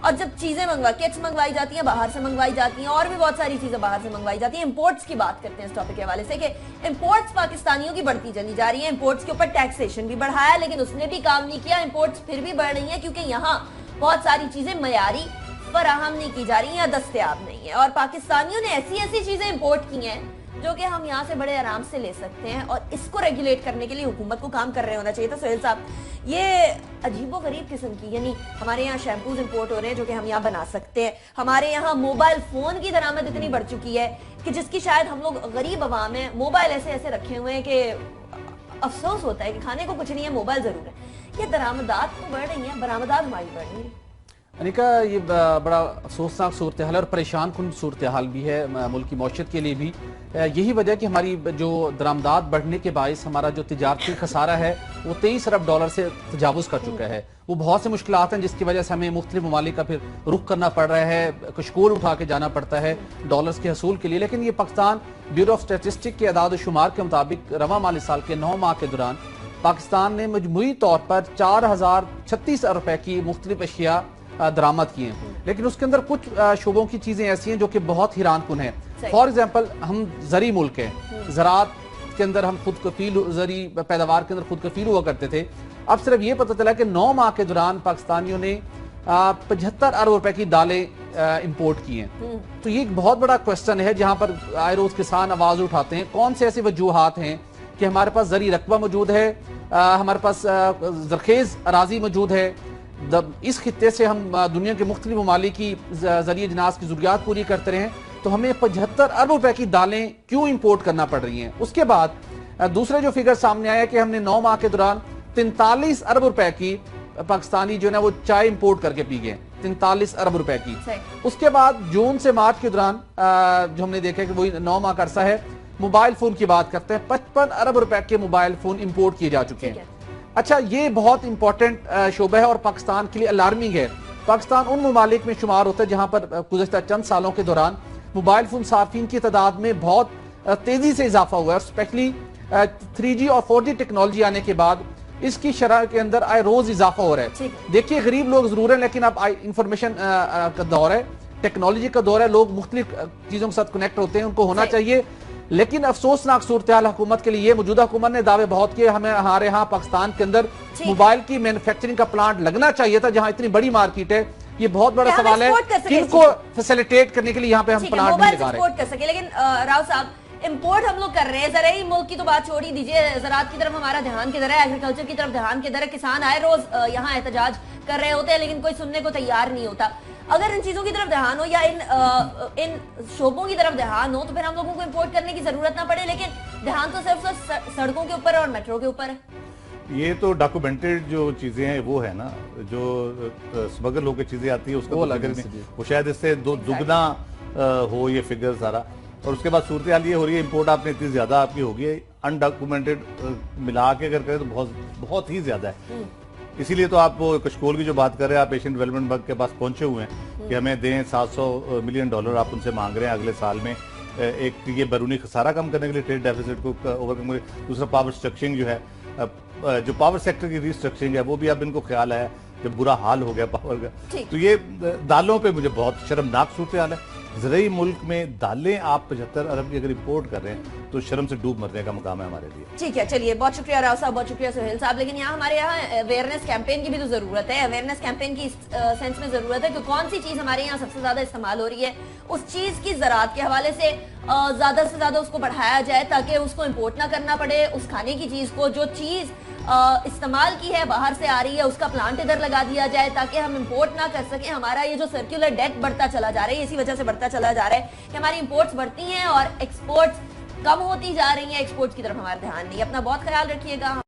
اور جب چیزیں کٹس منگوائی جاتی ہیں باہر سے منگوائی جاتی ہیں، اور بھی بہت ساری چیزیں باہر سے منگوائی جاتی ہیں. امپورٹس کی بات کرتے ہیں اس ٹاپک کے حوالے سے کہ امپورٹس پاکستانیوں کی بڑھتی چلی جا رہی ہیں. امپورٹس کے اوپر ٹیکسیشن بھی بڑھایا لیکن اس نے بھی کام نہیں کیا. امپورٹس پھر بھی بڑھ رہی ہیں کیونکہ یہاں بہت ساری چیزیں معیاری فراہم نہیں کی جا رہی ہیں یا دستیاب نہیں ہیں، اور پاکستانیوں نے ایسی چیزیں امپورٹ کی ہیں جو کہ ہم یہاں سے بڑے آرام سے لے سکتے ہیں، اور اس کو ریگولیٹ کرنے کے لیے حکومت کو کام کر رہے ہونا چاہیے تھا. سہیل صاحب، یہ عجیب و غریب قسم کی، یعنی ہمارے یہاں شیمپوز امپورٹ ہو رہے ہیں جو کہ ہم یہاں بنا سکتے ہیں. ہمارے یہاں موبائل فون کی درآمد اتنی بڑھ چکی ہے کہ جس کی شاید ہم لوگ غریب عوام ہیں موبائل ایسے رکھے ہوئے ہیں کہ افسوس ہوتا ہے کہ کھانے کو کچھ نہیں ہے، موبائل ضرور ہے. یہ درآمدات تو بڑھ رہی ہیں، برآمدات ہماری بڑھ رہی ہیں. انیکا، یہ بڑا افسوسناک صورتحال اور پریشان کن صورتحال بھی ہے ملک کی معیشت کے لیے بھی. یہی وجہ کہ ہماری جو درآمدات بڑھنے کے باعث ہمارا جو تجارتی خسارہ ہے وہ 23 ارب ڈالر سے تجاوز کر چکا ہے. وہ بہت سے مشکلات ہیں جس کی وجہ سے ہمیں مختلف ممالک کا پھر رخ کرنا پڑ رہا ہے، کشکول اٹھا کے جانا پڑتا ہے ڈالرز کے حصول کے لیے. لیکن یہ پاکستان بیورو آف اسٹیٹسٹک کے اعداد و شمار کے مطابق رواں مالی سال کے 9 ماہ کے دوران پاکستان نے مجموعی طور پر 4036 ارب روپے کی مختلف اشیاء درآمد کی ہیں. لیکن اس کے اندر کچھ شعبوں کی چیزیں ایسی ہیں جو کہ بہت حیران کن ہیں. فار ایگزامپل، ہم زرعی ملک ہیں، زراعت کے اندر ہم خود کفیل، زرعی پیداوار کے اندر خود کفیل ہوا کرتے تھے. اب صرف یہ پتہ چلا کہ 9 ماہ کے دوران پاکستانیوں نے 75 ارب روپے کی دالیں امپورٹ کی ہیں. تو یہ ایک بہت بڑا کوسچن ہے جہاں پر آئے روز کسان آواز اٹھاتے ہیں. کون سے ایسی وجوہات ہیں کہ ہمارے پاس زرعی رقبہ موجود ہے، ہمارے پاس زرخیز اراضی موجود ہے، اس خطے سے ہم دنیا کے مختلف ممالک کی زرعی اجناس کی ضروریات پوری کرتے رہے ہیں، تو ہمیں 75 ارب روپے کی دالیں کیوں امپورٹ کرنا پڑ رہی ہیں؟ اس کے بعد دوسرے جو فگر سامنے آیا کہ ہم نے 9 ماہ کے دوران 43 ارب روپے کی پاکستانی جو ہے نا وہ چائے امپورٹ کر کے پی گئے، 43 ارب روپے کی. اس کے بعد جون سے مارچ کے دوران جو ہم نے دیکھا کہ وہی 9 ماہ کا عرصہ ہے، موبائل فون کی بات کرتے ہیں، 55 ارب روپے کے موبائل فون امپورٹ کیے جا چکے ہیں. اچھا، یہ بہت امپورٹنٹ شعبہ ہے اور پاکستان کے لیے الارمنگ ہے. پاکستان ان ممالک میں شمار ہوتا ہے جہاں پر گزشتہ چند سالوں کے دوران موبائل فون صارفین کی تعداد میں بہت تیزی سے اضافہ ہوا ہے، اسپیشلی 3G اور 4G ٹیکنالوجی آنے کے بعد اس کی شرح کے اندر آئے روز اضافہ ہو رہا ہے. دیکھیے، غریب لوگ ضرور ہیں لیکن اب انفارمیشن کا دور ہے، ٹیکنالوجی کا دور ہے، لوگ مختلف چیزوں کے ساتھ کنیکٹ ہوتے ہیں، ان کو ہونا چاہیے. لیکن افسوسناک صورتحال حکومت کے لیے یہ، موجودہ حکومت نے دعوے بہت کیے، ہمارے ہاں پاکستان کے اندر موبائل کی مینوفیکچرنگ کا پلانٹ لگنا چاہیے تھا جہاں اتنی بڑی مارکیٹ ہے. یہ بہت بڑا سوال ہے کن کو فیسیلیٹیٹ کرنے کے لیے یہاں پہ ہم پلانٹ نہیں لگا رہے. لیکن راؤ صاحب، امپورٹ ہم لوگ کر رہے ہیں، زرعی ملک کی تو بات چھوڑ ہی دیجیے، زراعت کی طرف ہمارا دھیان کدھر ہے، ایگریکلچر کی طرف دھیان کدھر ہے؟ کسان آئے روز یہاں احتجاج کر رہے ہوتے ہیں لیکن کوئی سننے کو تیار نہیں ہوتا. اگر ان چیزوں کی طرف دھیان ہو یا ان شعبوں کی طرف دھیان ہو تو پھر ہم لوگوں کو امپورٹ کرنے کی ضرورت نہ پڑے. لیکن دھیان تو صرف سڑکوں کے اوپر اور میٹرو کے اوپر ہے. یہ تو ڈاکومنٹڈ جو چیزیں ہیں وہ ہے نا، جو سمگل ہو کے چیزیں آتی ہیں اس کا وہ شاید اس سے دگنا ہو یہ فگر سارا. اور اس کے بعد صورتحال یہ ہو رہی ہے، امپورٹ آپ نے اتنی زیادہ آپ کی ہوگی ہے، انڈاکومنٹڈ ملا کے اگر کریں تو بہت ہی زیادہ ہے. اسی لیے تو آپ کشکول کی جو بات کر رہے ہیں، آپ ایشین ڈیولپمنٹ بینک کے پاس پہنچے ہوئے ہیں کہ ہمیں دیں 700 ملین ڈالر آپ ان سے مانگ رہے ہیں اگلے سال میں. ایک یہ بیرونی خسارہ کم کرنے کے لیے، ٹریڈ ڈیفیسٹ کو اوور کم کرنے. دوسرا پاور اسٹرکچرنگ جو ہے، جو پاور سیکٹر کی ری اسٹرکچرنگ ہے وہ بھی اب ان کو خیال آیا جب برا حال ہو گیا پاور کا. تو یہ دالوں پہ مجھے بہت شرمناک صورتحال ہے. زرعی ملک میں دالیں آپ 75 ارب کی اگر امپورٹ کر رہے ہیں تو شرم سے ڈوب مرنے کا مقام ہے ہمارے لیے. ٹھیک ہے، چلیے، بہت شکریہ راؤ صاحب، بہت شکریہ سہیل صاحب. لیکن یہاں ہمارے یہاں اویئرنیس کیمپین کی بھی تو ضرورت ہے. اویئرنیس کیمپین کی سینس میں ضرورت ہے کہ کون سی چیز ہمارے یہاں سب سے زیادہ استعمال ہو رہی ہے، اس چیز کی زراعت کے حوالے سے زیادہ سے زیادہ اس کو بڑھایا جائے تاکہ اس کو امپورٹ نہ کرنا پڑے. اس کھانے کی چیز کو، جو چیز استعمال کی ہے باہر سے آ رہی ہے، اس کا پلانٹ ادھر لگا دیا جائے تاکہ ہم امپورٹ نہ کر سکیں. ہمارا یہ جو سرکولر ڈیٹ بڑھتا چلا جا رہا ہے، اسی وجہ سے بڑھتا چلا جا رہا ہے کہ ہماری امپورٹس بڑھتی ہیں اور ایکسپورٹس کم ہوتی جا رہی ہیں. ایکسپورٹس کی طرف ہمارا دھیان نہیں. اپنا بہت خیال رکھیے گا.